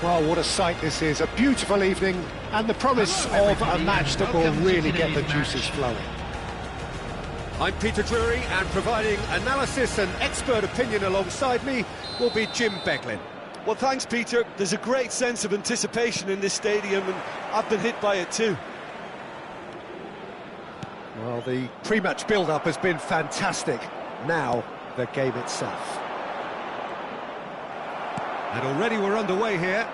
Well, what a sight this is. A beautiful evening and the promise of a match that will really get the juices flowing. I'm Peter Drury, and providing analysis and expert opinion alongside me will be Jim Beglin. Well, thanks, Peter. There's a great sense of anticipation in this stadium, and I've been hit by it too. Well, the pre-match build-up has been fantastic. Now, the game itself. And already we're underway here.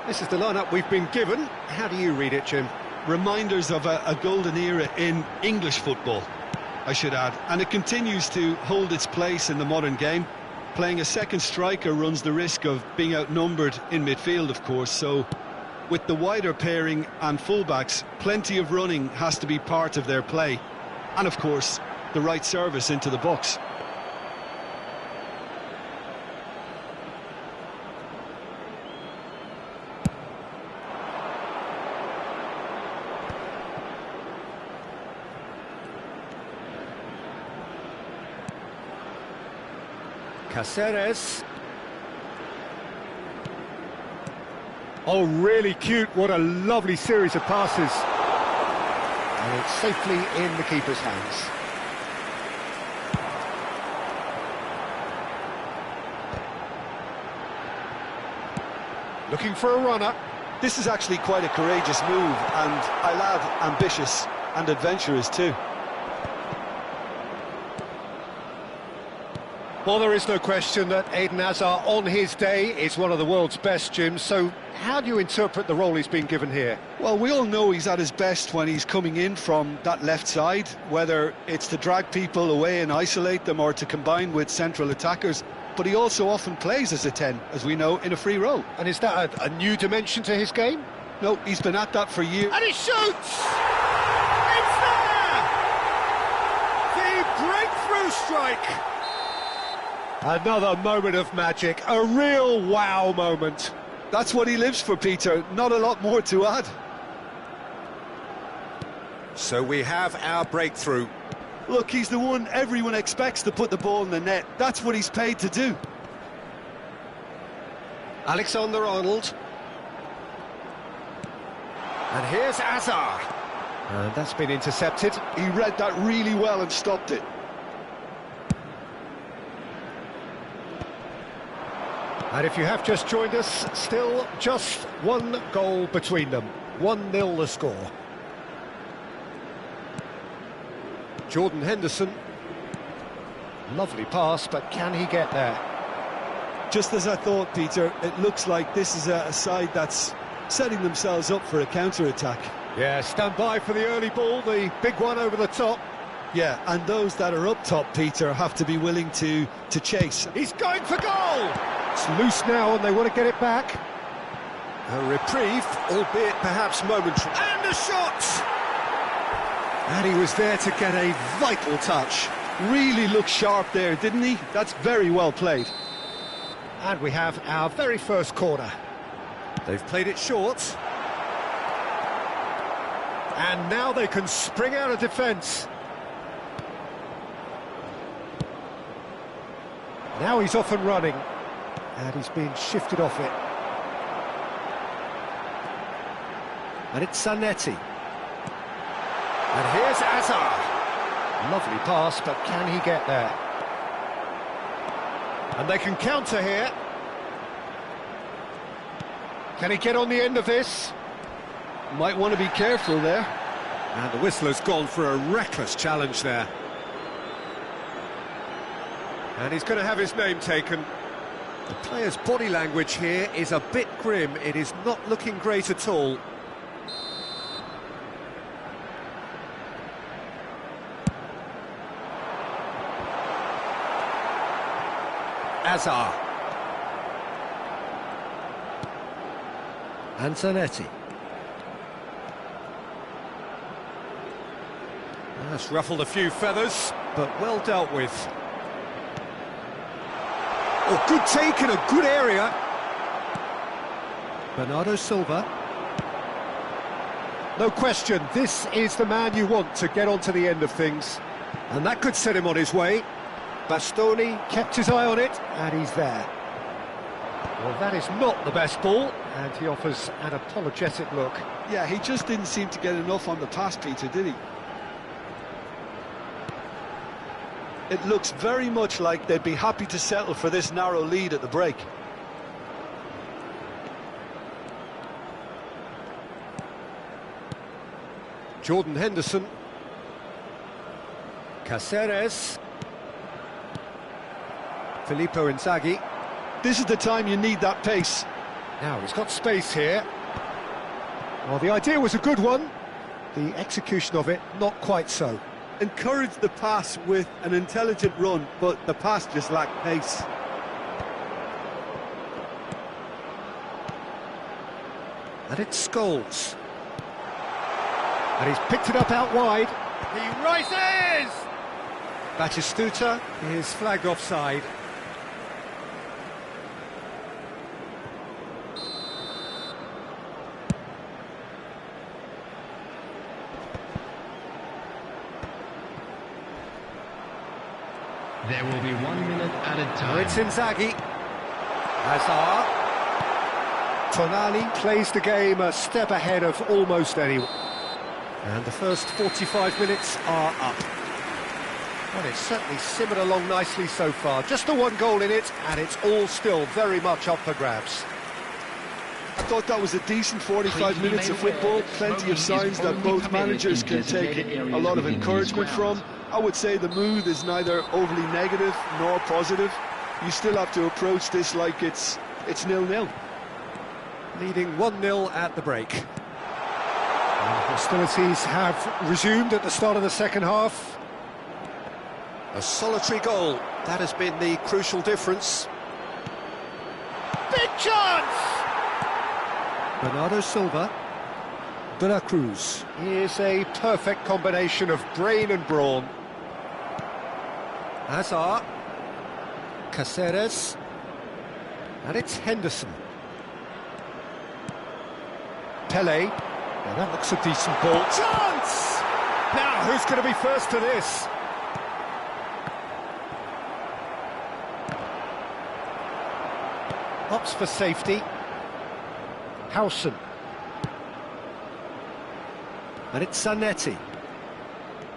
This is the lineup we've been given. How do you read it, Jim? Reminders of a golden era in English football, I should add. And it continues to hold its place in the modern game. Playing a second striker runs the risk of being outnumbered in midfield, of course, so with the wider pairing and fullbacks, plenty of running has to be part of their play. And, of course, the right service into the box. Cáceres. Oh, really cute. What a lovely series of passes. And it's safely in the keeper's hands. Looking for a runner. This is actually quite a courageous move, and I'll add ambitious and adventurous too. Well, there is no question that Eden Hazard, on his day, is one of the world's best, Jim. So how do you interpret the role he's been given here? Well, we all know he's at his best when he's coming in from that left side, whether it's to drag people away and isolate them or to combine with central attackers. But he also often plays as a 10, as we know, in a free role. And is that a new dimension to his game? No, he's been at that for years. And he shoots! It's there! The breakthrough strike! Another moment of magic, a real wow moment. That's what he lives for, Peter. Not a lot more to add. So we have our breakthrough. Look, he's the one everyone expects to put the ball in the net. That's what he's paid to do. Alexander-Arnold. And here's Hazard. And that's been intercepted. He read that really well and stopped it. And if you have just joined us, still just one goal between them. 1-0 the score. Jordan Henderson. Lovely pass, but can he get there? Just as I thought, Peter, it looks like this is a side that's setting themselves up for a counter-attack. Yeah, stand by for the early ball, the big one over the top. Yeah, and those that are up top, Peter, have to be willing to chase. He's going for goal! It's loose now and they want to get it back. A reprieve, albeit perhaps momentary. And a shot! And he was there to get a vital touch. Really looked sharp there, didn't he? That's very well played. And we have our very first corner. They've played it short. And now they can spring out of defence. Now he's off and running. And he's being shifted off it. And it's Zanetti. And here's Hazard. Lovely pass, but can he get there? And they can counter here. Can he get on the end of this? Might want to be careful there. And the whistler's gone for a reckless challenge there. And he's going to have his name taken. The player's body language here is a bit grim. It is not looking great at all. Hazard. And Zanetti. That's ruffled a few feathers, but well dealt with. Oh, good take in a good area. Bernardo Silva. No question, this is the man you want to get onto the end of things. And that could set him on his way. Bastoni kept his eye on it, and he's there. Well, that is not the best ball, and he offers an apologetic look. Yeah, he just didn't seem to get enough on the pass, Peter, did he? It looks very much like they'd be happy to settle for this narrow lead at the break. Jordan Henderson. Cáceres. Filippo Inzaghi. This is the time you need that pace. Now he's got space here. Well, the idea was a good one. The execution of it, not quite so. Encouraged the pass with an intelligent run, but the pass just lacked pace. And it's Scholes. And he's picked it up out wide. He rises! Batistuta is flagged offside. There will be 1 minute added time. It's Inzaghi. Hazard. Tonali plays the game a step ahead of almost anyone. And the first 45 minutes are up. Well, it's certainly simmered along nicely so far. Just the one goal in it, and it's all still very much up for grabs. I thought that was a decent 45 minutes of football. Plenty of signs that both managers can take a lot of encouragement from. I would say the mood is neither overly negative nor positive. You still have to approach this like it's 0-0. Leading 1-0 at the break. And hostilities have resumed at the start of the second half. A solitary goal, that has been the crucial difference. Big chance! Bernardo Silva. De la Cruz. Here's a perfect combination of brain and brawn. Hazard. Cáceres. And it's Henderson. Pele. Now that looks a decent ball. Chance! Now, who's going to be first to this? Opts for safety. Howson. And it's Zanetti.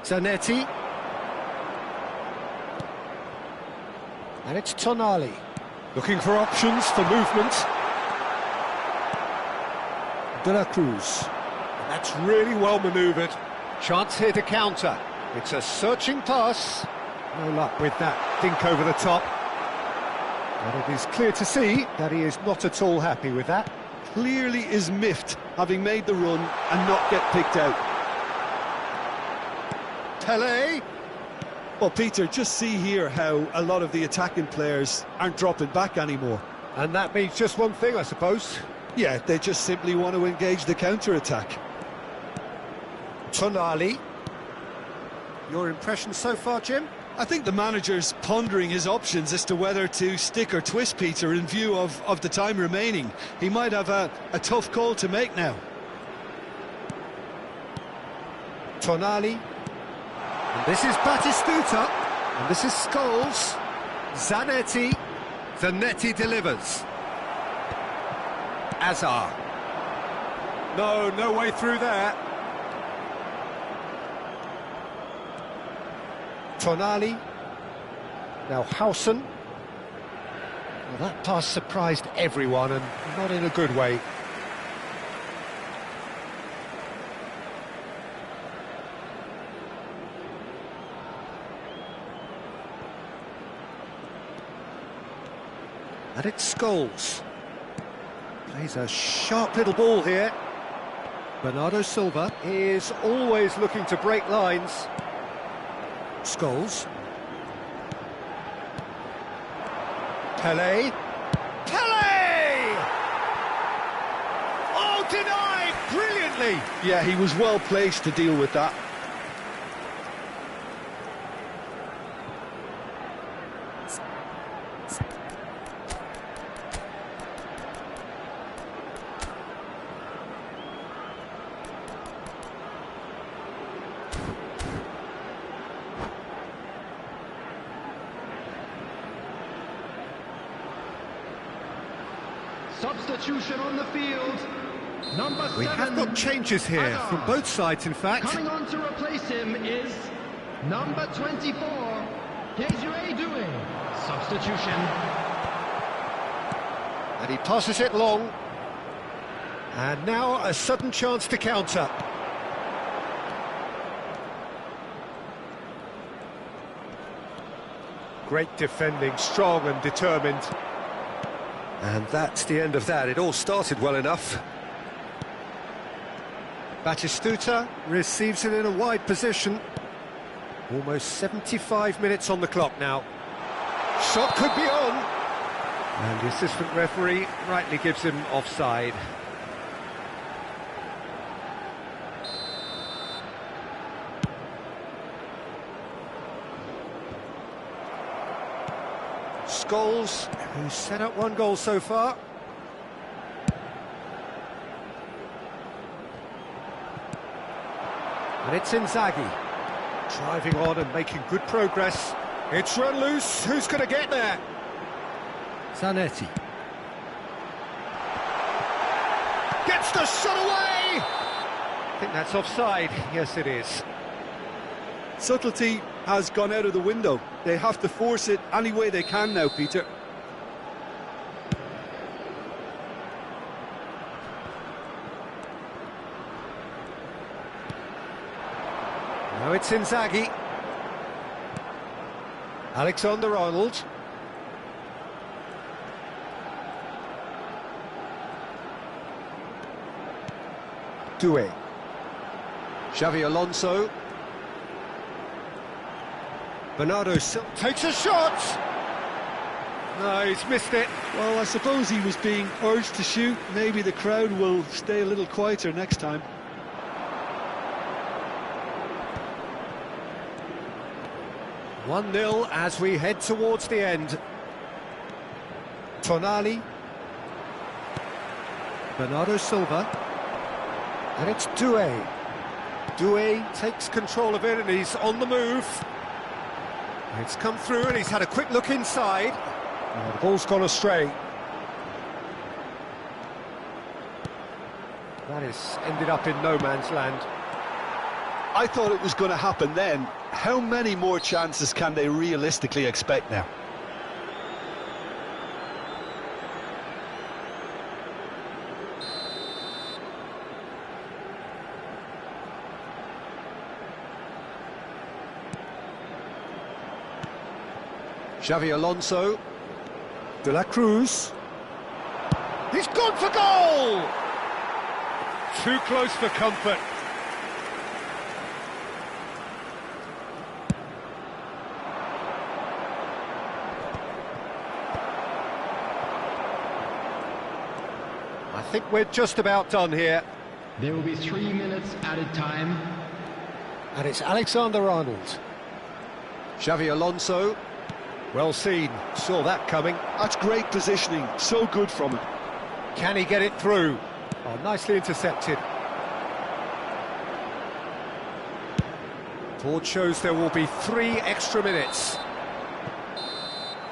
Zanetti. And it's Tonali. Looking for options for movement. De la Cruz. And that's really well manoeuvred. Chance here to counter. It's a searching pass. No luck with that dink over the top. But it is clear to see that he is not at all happy with that. Clearly is miffed, having made the run and not get picked out. Pele. Well, Peter, just see here how a lot of the attacking players aren't dropping back anymore. And that means just one thing, I suppose. Yeah, they just simply want to engage the counter-attack. Tonali. Your impression so far, Jim? I think the manager's pondering his options as to whether to stick or twist Peter in view of the time remaining. He might have a tough call to make now. Tonali. And this is Batistuta. And this is Scholes. Zanetti. Zanetti delivers. Hazard. No way through there. Tonali. Now Howson. Well, that pass surprised everyone, and not in a good way. And it's Scholes. Plays a sharp little ball here. Bernardo Silva is always looking to break lines. Scholes. Pele. Pele! Oh, denied brilliantly! Yeah, he was well placed to deal with that. Substitution on the field. Number 7. We have got changes here Hazard. from both sides, in fact. Coming on to replace him is number 24. Desiree doing. Substitution. And he passes it long. And now a sudden chance to counter. Great defending, strong and determined. And that's the end of that. It all started well enough. Batistuta receives it in a wide position. Almost 75 minutes on the clock now. Shot could be on. And the assistant referee rightly gives him offside. Scholes, who's set up one goal so far. And it's Inzaghi, driving on and making good progress. It's run loose, who's going to get there? Zanetti. Gets the shot away! I think that's offside, yes it is. Subtlety has gone out of the window. They have to force it any way they can now, Peter. Now it's Inzaghi. Alexander-Arnold. Doué. Xavi Alonso. Bernardo Silva takes a shot! No, he's missed it. Well, I suppose he was being urged to shoot. Maybe the crowd will stay a little quieter next time. One-nil as we head towards the end. Tonali. Bernardo Silva. And it's Doué. Doué takes control of it and he's on the move. It's come through and he's had a quick look inside. Oh, the ball's gone astray. That has ended up in no man's land. I thought it was going to happen then. How many more chances can they realistically expect now? Xavi Alonso. De la Cruz. He's gone for goal! Too close for comfort. I think we're just about done here. There will be 3 minutes added time. And it's Alexander-Arnold. Xavi Alonso. Well seen, saw that coming. That's great positioning, so good from him. Can he get it through? Oh, nicely intercepted. Board shows there will be 3 extra minutes.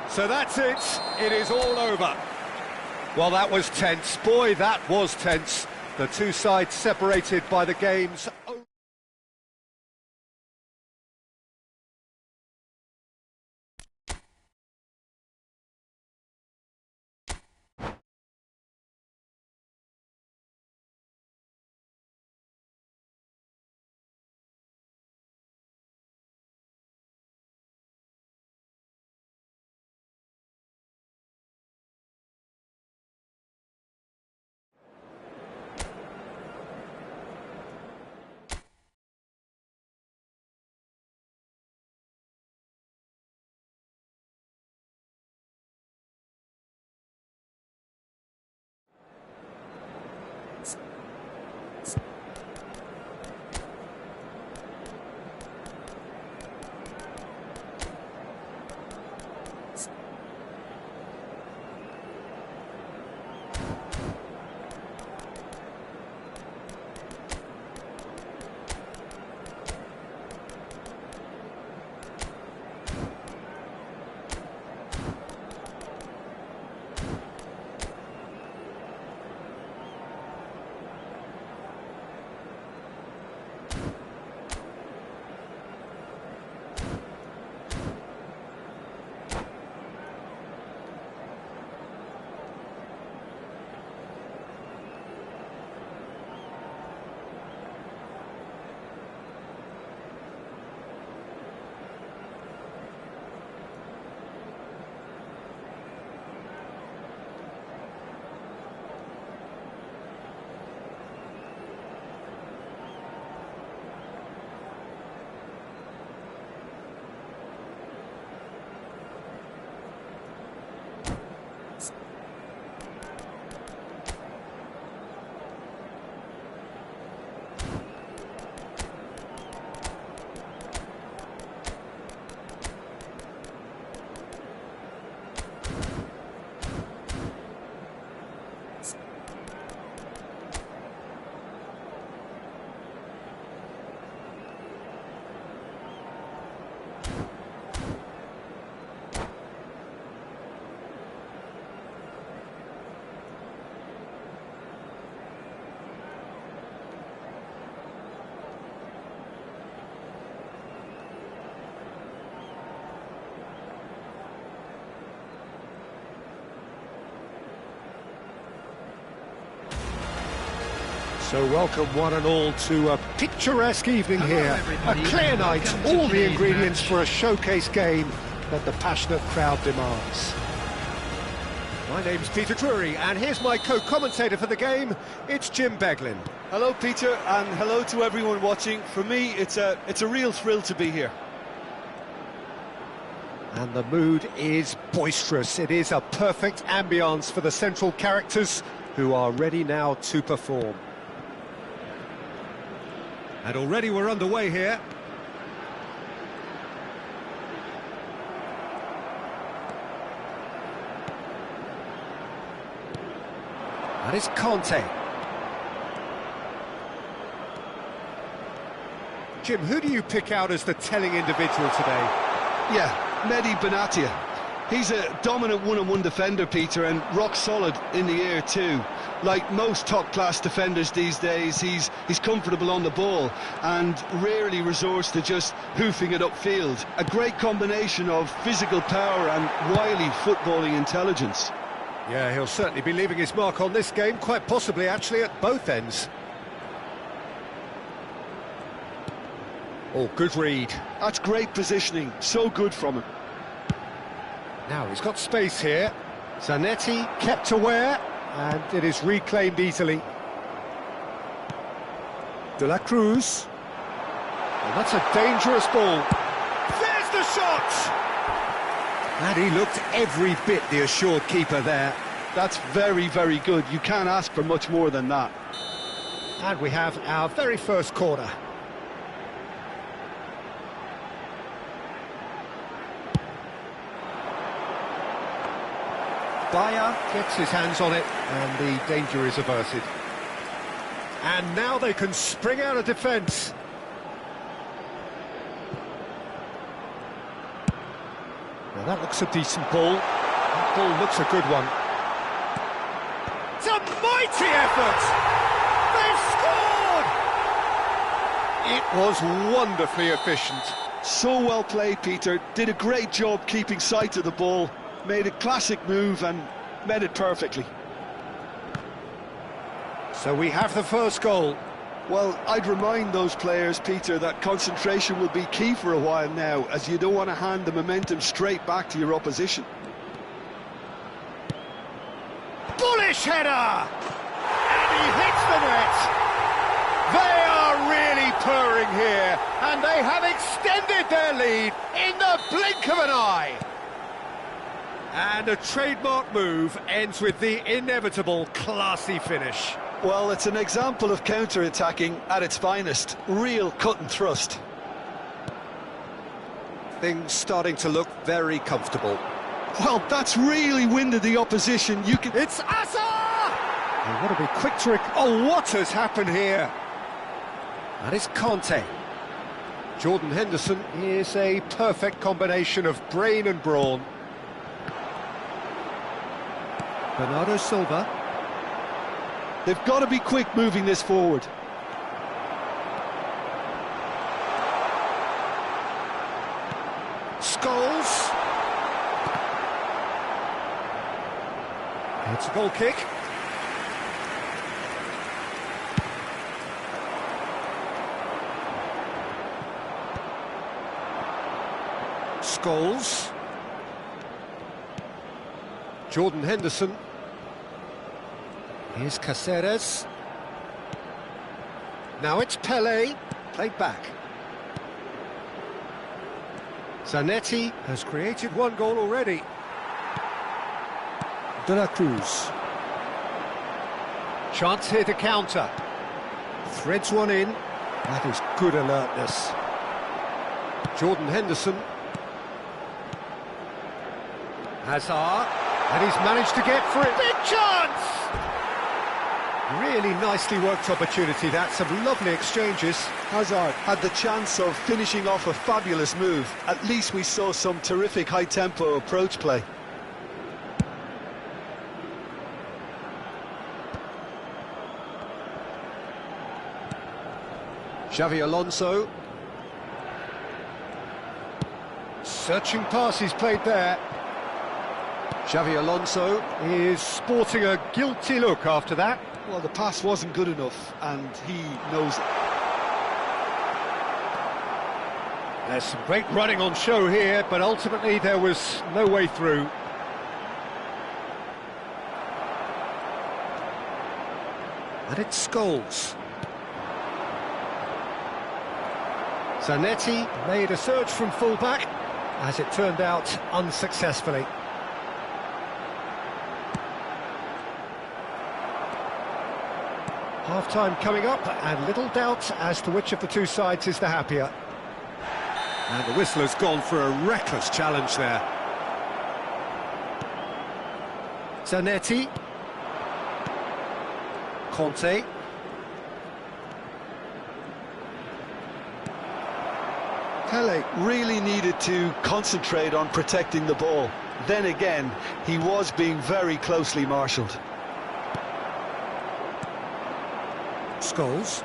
So that's it, it is all over. Well, that was tense, boy, that was tense. The two sides separated by the game's So welcome one and all to a picturesque evening here. A clear night, all the ingredients for a showcase game that the passionate crowd demands. My name's Peter Drury, and here's my co-commentator for the game. It's Jim Beglin. Hello, Peter, and hello to everyone watching. For me, it's a real thrill to be here. And the mood is boisterous. It is a perfect ambience for the central characters who are ready now to perform. And already we're underway here. That is Conte. Jim, who do you pick out as the telling individual today? Yeah, Mehdi Benatia. He's a dominant one-on-one defender, Peter, and rock solid in the air too. Like most top-class defenders these days, he's comfortable on the ball and rarely resorts to just hoofing it upfield. A great combination of physical power and wily footballing intelligence. Yeah, he'll certainly be leaving his mark on this game, quite possibly actually at both ends. Oh, good read. That's great positioning, so good from him. Now he's got space here. Zanetti kept aware, and it is reclaimed easily. De la Cruz. And that's a dangerous ball. There's the shot! And he looked every bit the assured keeper there. That's very, very good. You can't ask for much more than that. And we have our very first corner. Bayer gets his hands on it, and the danger is averted. And now they can spring out of defence. Now that looks a decent ball. That ball looks a good one. It's a mighty effort! They've scored! It was wonderfully efficient. So well played, Peter. Did a great job keeping sight of the ball. Made a classic move and met it perfectly. So we have the first goal. Well, I'd remind those players, Peter, that concentration will be key for a while now, as you don't want to hand the momentum straight back to your opposition. Bullish header! And he hits the net! They are really purring here, and they have extended their lead in the blink of an eye. And a trademark move ends with the inevitable classy finish. Well, it's an example of counter-attacking at its finest. Real cut and thrust. Things starting to look very comfortable. Well, that's really winded the opposition. It's Asa! They want to be quick to... Oh, what has happened here? That is Conte. Jordan Henderson is a perfect combination of brain and brawn. Bernardo Silva. They've got to be quick moving this forward. Scholes. It's a goal kick. Scholes. Jordan Henderson. Here's Caceres. Now it's Pelé, played back. Zanetti has created one goal already. De la Cruz. Chance here to counter. Threads one in. That is good alertness. Jordan Henderson. Hazard. And he's managed to get for it. Big chance! Really nicely worked opportunity, that. Some lovely exchanges. Hazard had the chance of finishing off a fabulous move. At least we saw some terrific high-tempo approach play. Xavi Alonso. Searching pass he's played there. Xavi Alonso is sporting a guilty look after that. Well, the pass wasn't good enough, and he knows it. There's some great running on show here, but ultimately there was no way through. And it's Scholes. Zanetti made a surge from full-back, as it turned out unsuccessfully. Half-time coming up, and little doubt as to which of the two sides is the happier. And the whistler's gone for a reckless challenge there. Zanetti. Conte. Pele really needed to concentrate on protecting the ball. Then again, he was being very closely marshalled. Scholes.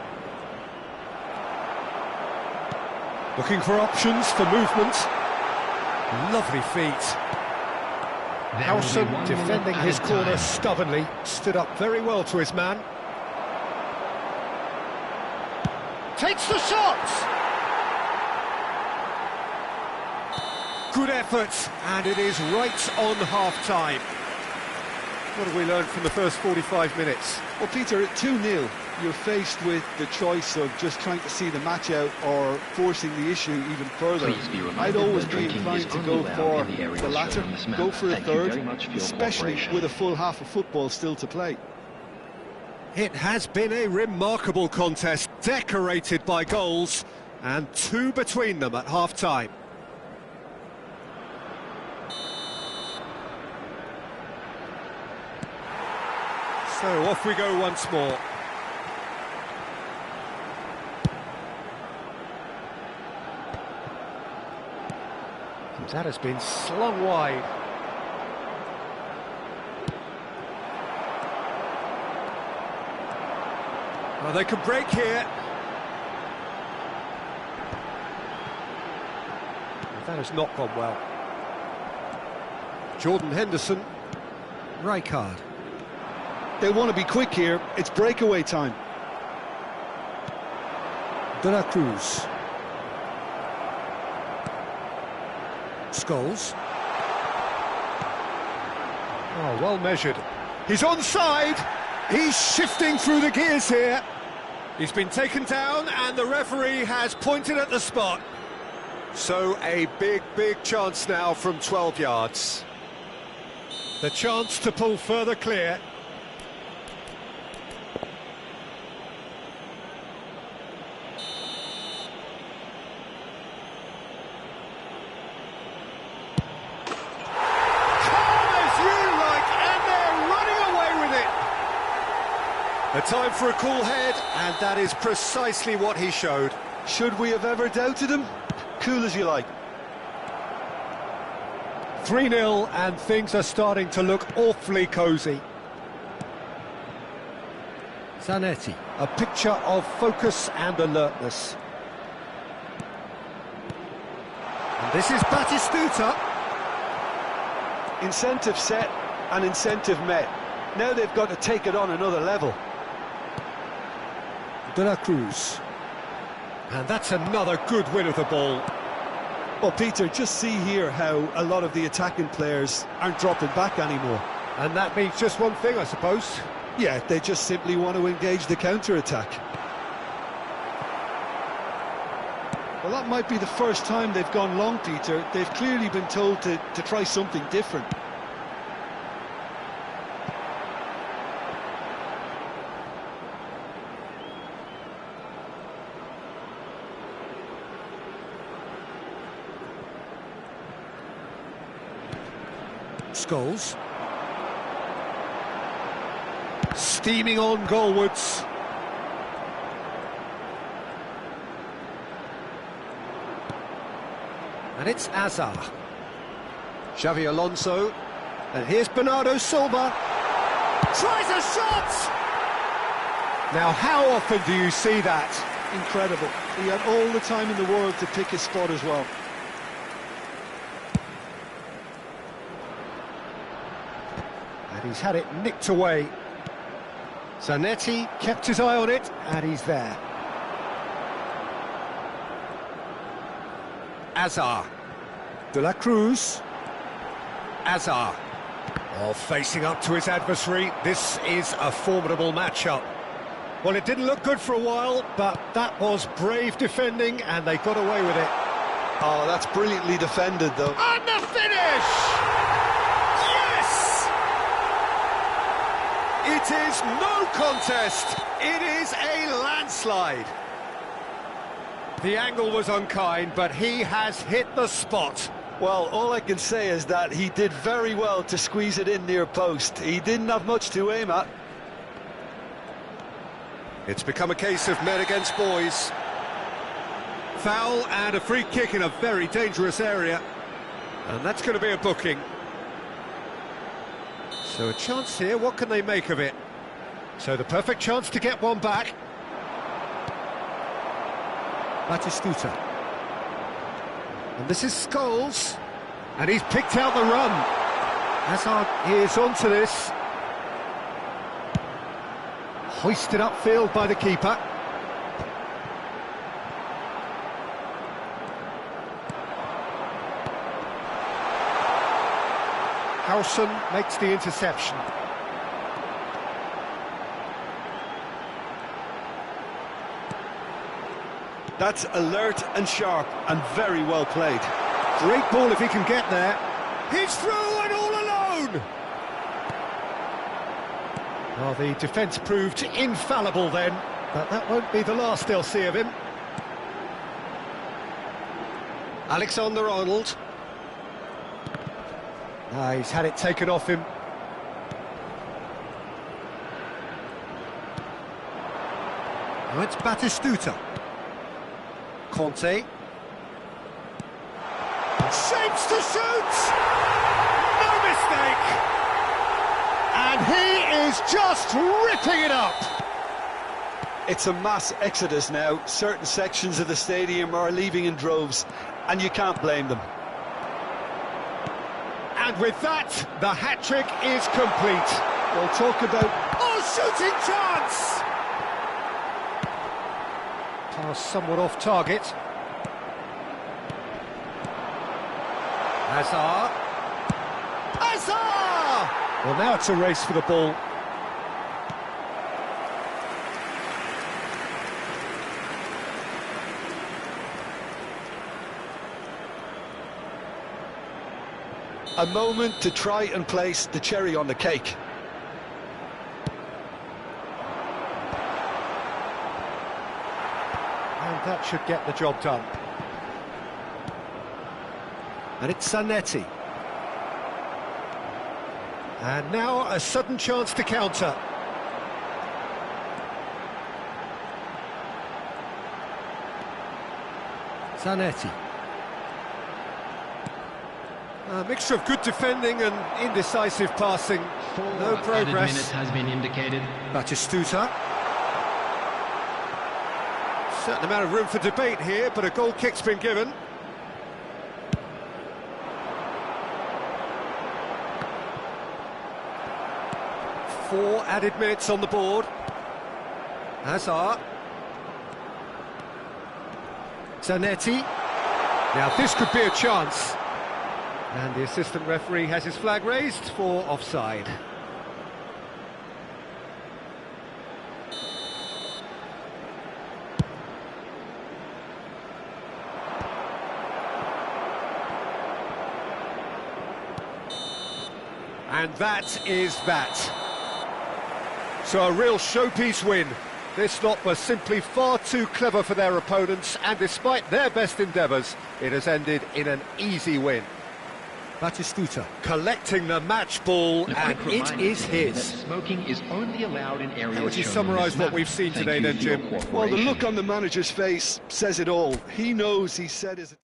Looking for options for movement. Lovely feet. Howson, defending his corner stubbornly, stood up very well to his man. Takes the shot! Good effort, and it is right on half-time. What have we learned from the first 45 minutes? Well, Peter, at 2-0, you're faced with the choice of just trying to see the match out or forcing the issue even further. I'd always be inclined to go for the latter, go for a third, especially with a full half of football still to play. It has been a remarkable contest, decorated by goals, and two between them at half-time. So off we go once more. And that has been slung wide. Well, they can break here. Well, that has not gone well. Jordan Henderson. Rijkaard. They want to be quick here. It's breakaway time. De La Cruz. Scholes. Oh, well measured. He's onside. He's shifting through the gears here. He's been taken down and the referee has pointed at the spot. So a big chance now from 12 yards. The chance to pull further clear. A time for a cool head, and that is precisely what he showed. Should we have ever doubted him? Cool as you like. 3-0, and things are starting to look awfully cosy. Zanetti, a picture of focus and alertness. And this is Batistuta. Incentive set and incentive met. Now they've got to take it on another level. De La Cruz. And that's another good win of the ball. Well, Peter, just see here how a lot of the attacking players aren't dropping back anymore. And that means just one thing, I suppose. Yeah, they just simply want to engage the counter-attack. Well, that might be the first time they've gone long, Peter. They've clearly been told to try something different. Scholes. Steaming on goalwards. And it's Azar. Xavi Alonso. And here's Bernardo Silva. Tries a shot! Now, how often do you see that? Incredible. He had all the time in the world to pick his spot as well. And he's had it nicked away. Zanetti kept his eye on it, and he's there. Azar. De la Cruz. Azar. Oh, facing up to his adversary. This is a formidable matchup. Well, it didn't look good for a while, but that was brave defending, and they got away with it. Oh, that's brilliantly defended, though. And the finish! Yes! It is no contest. It is a landslide. The angle was unkind, but he has hit the spot. Well, all I can say is that he did very well to squeeze it in near post. He didn't have much to aim at. It's become a case of men against boys. Foul and a free kick in a very dangerous area. And that's going to be a booking. So a chance here, what can they make of it? So the perfect chance to get one back. Batistuta. And this is Scholes. And he's picked out the run. Hazard is onto this. Hoisted upfield by the keeper. Harrison makes the interception. That's alert and sharp and very well played. Great ball if he can get there. He's through and all alone! Well, the defence proved infallible then, but that won't be the last they'll see of him. Alexander-Arnold. He's had it taken off him. Now it's Batistuta. Conte. Shapes to shoot! No mistake! And he is just ripping it up! It's a mass exodus now. Certain sections of the stadium are leaving in droves, and you can't blame them. And with that, the hat-trick is complete. We'll talk about... Oh, shooting chance! Pass somewhat off target. Hazard. Hazard! Well, now it's a race for the ball. A moment to try and place the cherry on the cake. And that should get the job done. And it's Zanetti. And now a sudden chance to counter. Zanetti. A mixture of good defending and indecisive passing. No progress. Minutes has been indicated. Batistuta. Certain amount of room for debate here, but a goal kick's been given. Four added minutes on the board. Hazard. Zanetti. Now this could be a chance. And the assistant referee has his flag raised for offside. And that is that. So a real showpiece win. This lot was simply far too clever for their opponents, and despite their best endeavours, it has ended in an easy win. Batistuta collecting the match ball, and it is his. Smoking is only allowed in areas. How would you summarise what we've seen today then, Jim? Well, the look on the manager's face says it all. He knows he said his...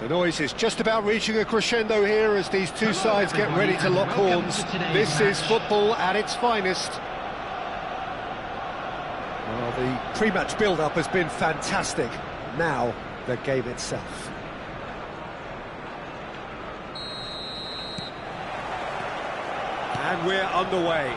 The noise is just about reaching a crescendo here as these two sides get ready to lock horns. This is football at its finest. Well, the pre-match build-up has been fantastic. Now, the game itself. And we're underway.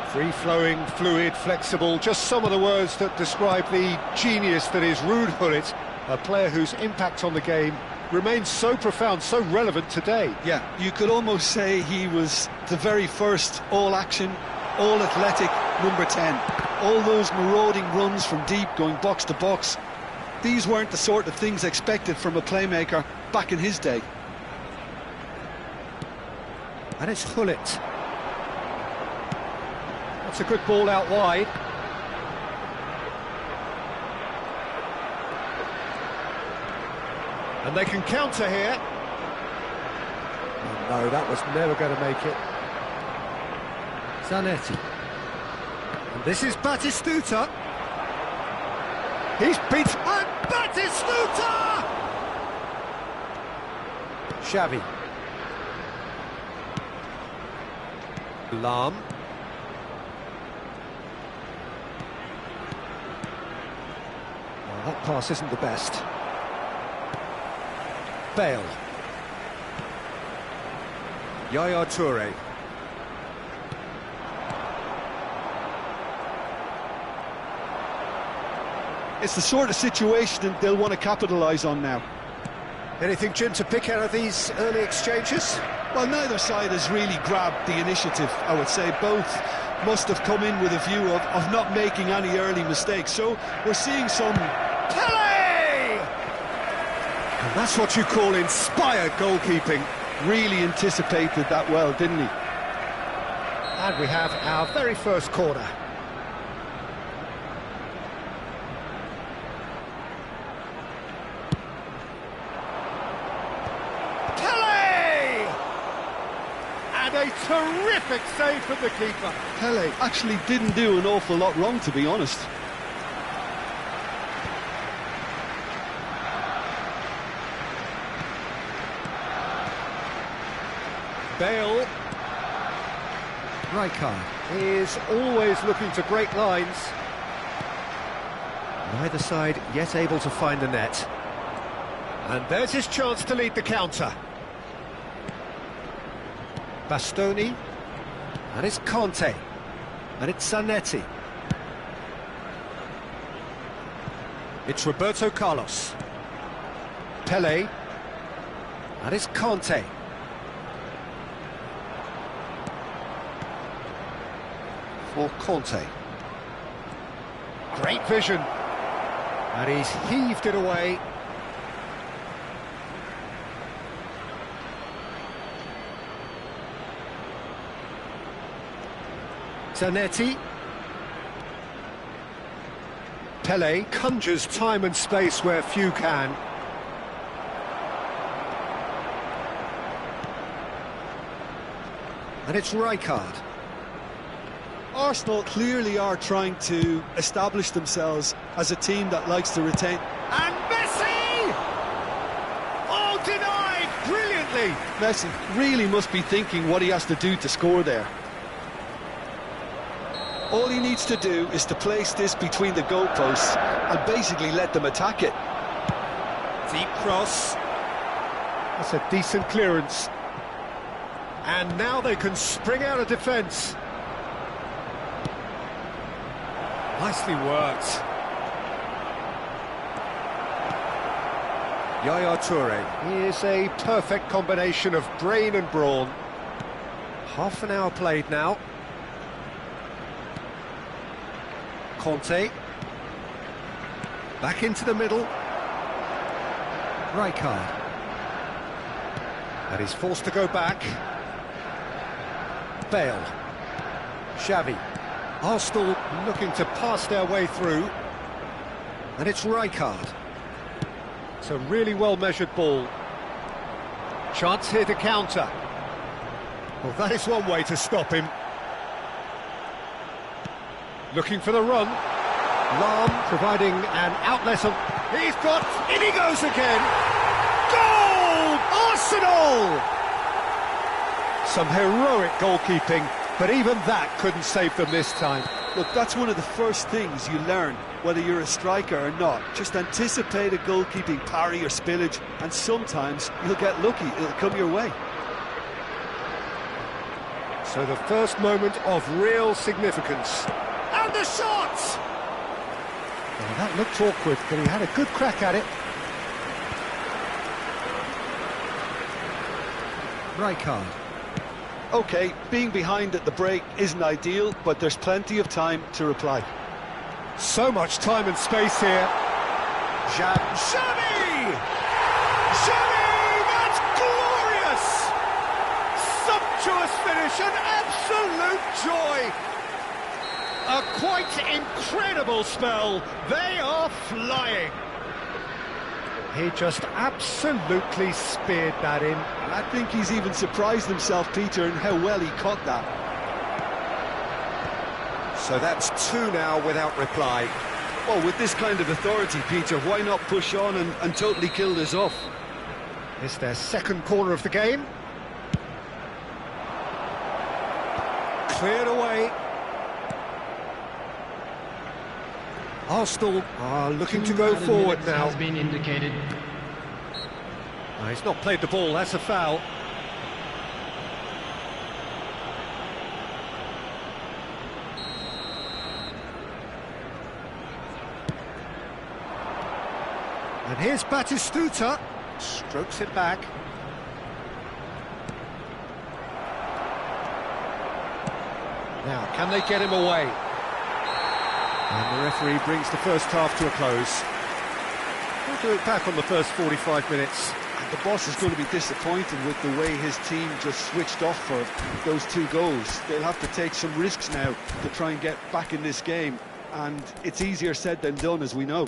Free-flowing, fluid, flexible, just some of the words that describe the genius that is Ruud Gullit, a player whose impact on the game remains so profound, so relevant today. Yeah, you could almost say he was the very first all-action, all-athletic number 10. All those marauding runs from deep, going box to box, these weren't the sort of things expected from a playmaker back in his day. And it's Gullit. That's a good ball out wide. And they can counter here. Oh, no, that was never going to make it. Zanetti. And this is Batistuta. He's beat... And Batistuta! Xavi. Lam. Well, that pass isn't the best. Bale. Yaya Toure. It's the sort of situation that they'll want to capitalise on now. Anything, Jim, to pick out of these early exchanges? Well, neither side has really grabbed the initiative, I would say. Both must have come in with a view of not making any early mistakes. So we're seeing some... And that's what you call inspired goalkeeping. Really anticipated that well, didn't he? And we have our very first corner. Pele! And a terrific save from the keeper. Pele actually didn't do an awful lot wrong, to be honest. Bale. Rijkaard is always looking to break lines. Neither side yet able to find the net. And there's his chance to lead the counter. Bastoni. And it's Conte. And it's Zanetti. It's Roberto Carlos. Pele. And it's Conte. For Conte. Great vision. And he's heaved it away. Zanetti. Pele conjures time and space where few can. And it's Rijkaard. Arsenal clearly are trying to establish themselves as a team that likes to retain. And Messi! Oh, denied brilliantly! Messi really must be thinking what he has to do to score there. All he needs to do is to place this between the goalposts and basically let them attack it. Deep cross. That's a decent clearance. And now they can spring out of defence. Nicely worked. Yaya Toure is a perfect combination of brain and brawn. Half an hour played now. Conte. Back into the middle. Rijkaard. And he's forced to go back. Bale. Xavi. Arsenal looking to pass their way through. And it's Rijkaard. It's a really well-measured ball. Chance here to counter. Well, that is one way to stop him. Looking for the run. Lam providing an outlet of... He's got... In he goes again! Arsenal! Some heroic goalkeeping, but even that couldn't save them this time. Look, that's one of the first things you learn, whether you're a striker or not. Just anticipate a goalkeeping parry or spillage, and sometimes you'll get lucky, it'll come your way. So the first moment of real significance. And the shot! Well, that looked awkward, but he had a good crack at it. Right card. OK, being behind at the break isn't ideal, but there's plenty of time to reply. So much time and space here. Xavi! Xavi! That's glorious! Sumptuous finish, an absolute joy! A quite incredible spell. They are flying. He just absolutely speared that in. I think he's even surprised himself, Peter, in how well he caught that. So that's two now without reply. Well, with this kind of authority, Peter, why not push on and totally kill this off? It's their second corner of the game. Cleared away. Arsenal are looking to go forward now. Has been indicated. He's not played the ball, that's a foul. And here's Batistuta, strokes it back. Now, can they get him away? And the referee brings the first half to a close. We'll do it back on the first 45 minutes. And the boss is going to be disappointed with the way his team just switched off for those two goals. They'll have to take some risks now to try and get back in this game. And it's easier said than done, as we know.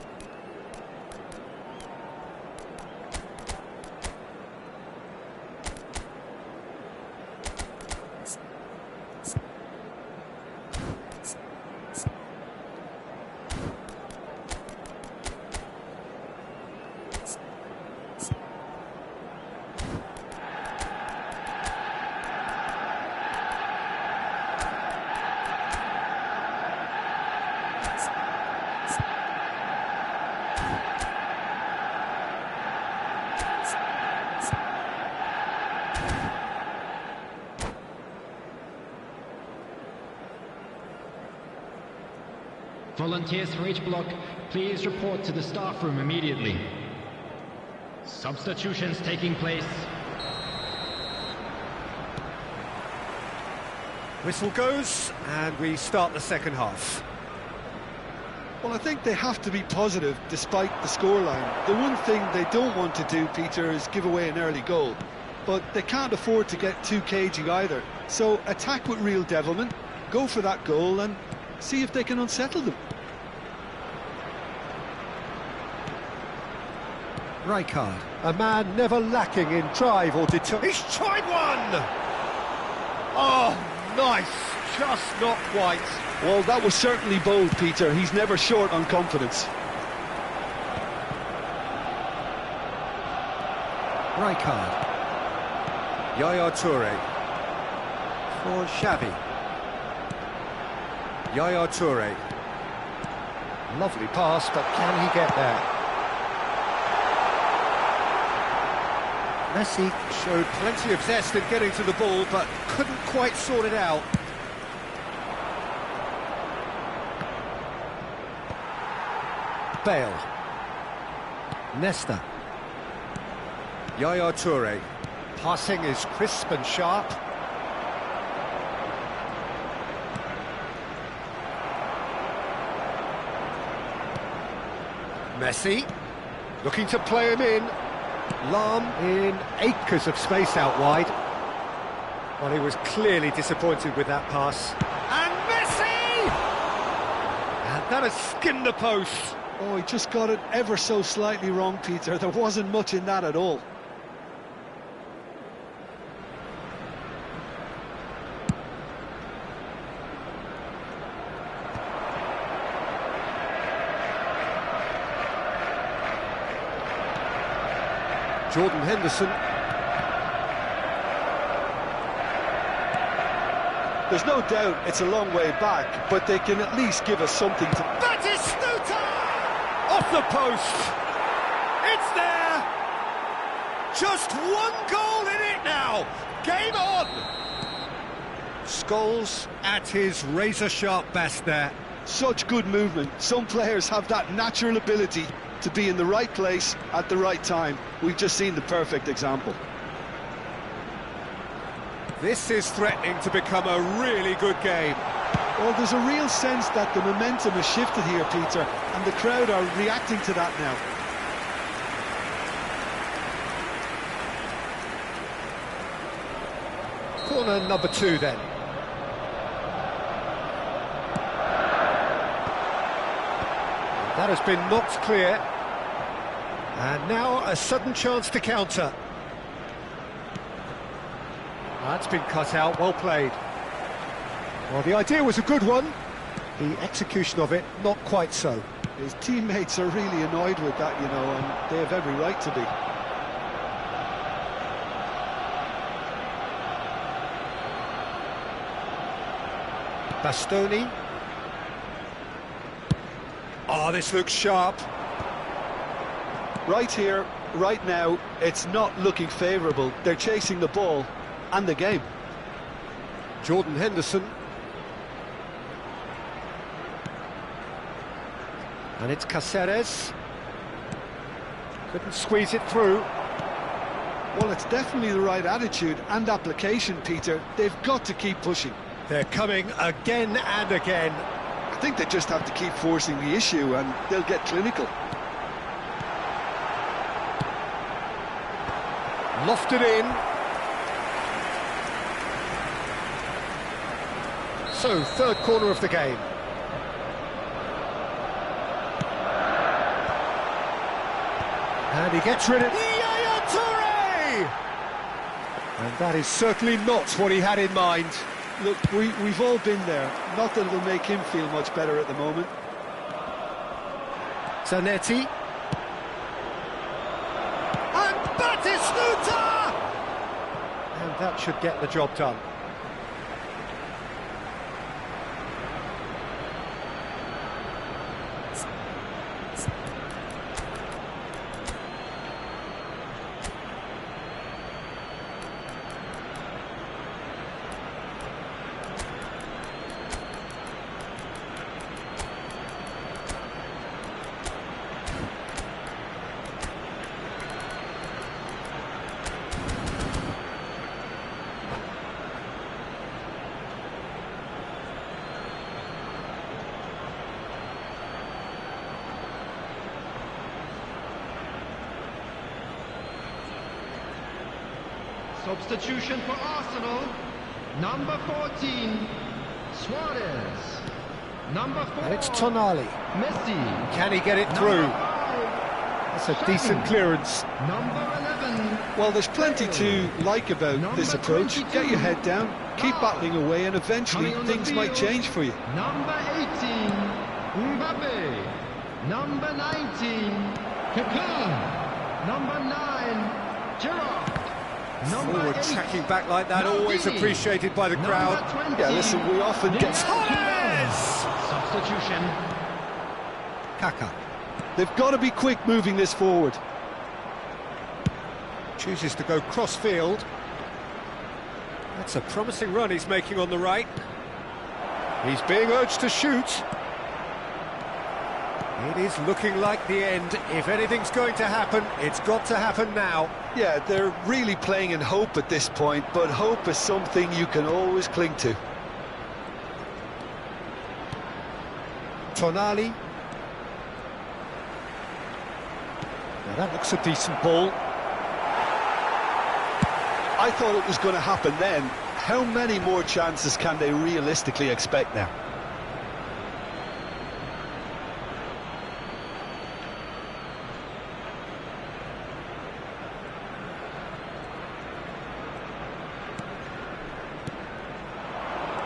Volunteers for each block, please report to the staff room immediately. Substitutions taking place. Whistle goes, and we start the second half. Well, I think they have to be positive despite the scoreline. The one thing they don't want to do, Peter, is give away an early goal. But they can't afford to get too cagey either. So attack with real devilment, go for that goal and see if they can unsettle them. Rijkaard, a man never lacking in drive or determination. He's tried one! Oh, nice, just not quite. Well, that was certainly bold, Peter. He's never short on confidence. Rijkaard. Yaya Toure. For Xavi. Yaya Toure. Lovely pass, but can he get there? Messi showed plenty of zest in getting to the ball, but couldn't quite sort it out. Bale. Nesta. Yaya Toure. Passing is crisp and sharp. Messi, looking to play him in. Lahm in acres of space out wide. Well, he was clearly disappointed with that pass. And Messi! And that has skinned the post. Oh, he just got it ever so slightly wrong, Peter. There wasn't much in that at all. Jordan Henderson. There's no doubt it's a long way back, but they can at least give us something to... That is Stuta! Off the post! It's there! Just one goal in it now! Game on! Scholes at his razor-sharp best there. Such good movement. Some players have that natural ability to be in the right place at the right time. We've just seen the perfect example. This is threatening to become a really good game. Well, there's a real sense that the momentum has shifted here, Peter, and the crowd are reacting to that now. Corner number 2 then. That has been knocked clear. And now a sudden chance to counter. That's been cut out, well played. Well, the idea was a good one. The execution of it, not quite so. His teammates are really annoyed with that, you know, and they have every right to be. Bastoni. Oh, this looks sharp. Right here, right now, it's not looking favourable. They're chasing the ball and the game. Jordan Henderson. And it's Caceres. Couldn't squeeze it through. Well, it's definitely the right attitude and application, Peter. They've got to keep pushing. They're coming again and again. I think they just have to keep forcing the issue and they'll get clinical. Lofted in. So, third corner of the game. And he gets rid of Yaya Toure! And that is certainly not what he had in mind. Look, we've all been there. Not that it'll make him feel much better at the moment. Zanetti. And Batistuta! And that should get the job done. Substitution for Arsenal, number 14, Suarez. Number 4, And it's Tonali. Messi. Can he get it through? Number 5, That's a decent clearance. Number 11. Well, there's plenty to like about this approach. Get your head down, keep battling away, and eventually things might change for you. Number 18, Mbappe. Number 19, Kaká. Number 9, Gerrard. Forward tracking back like that, always appreciated by the crowd. Yeah, listen, we often get... Torres! Substitution. Kaká They've got to be quick moving this forward. chooses to go cross-field. That's a promising run he's making on the right. He's being urged to shoot. It is looking like the end. If anything's going to happen, it's got to happen now. Yeah, they're really playing in hope at this point, but hope is something you can always cling to. Tonali. Now that looks a decent ball. I thought it was going to happen then. How many more chances can they realistically expect now?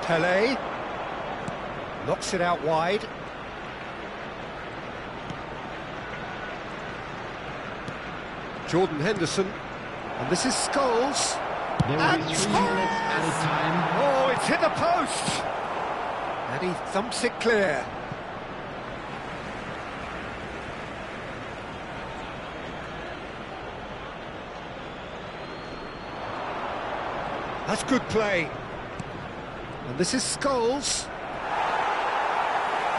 Pelé knocks it out wide. Jordan Henderson, and this is Scholes. There will be 3 minutes at a time. Oh, it's hit the post! And he thumps it clear. That's good play. And this is Scholes.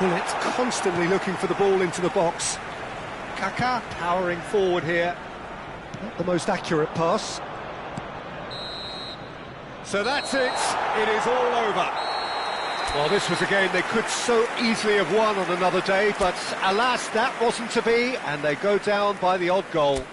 Well, it's constantly looking for the ball into the box. Kaká powering forward here. Not the most accurate pass. So that's it. It is all over. Well, this was a game they could so easily have won on another day, but alas, that wasn't to be, and they go down by the odd goal.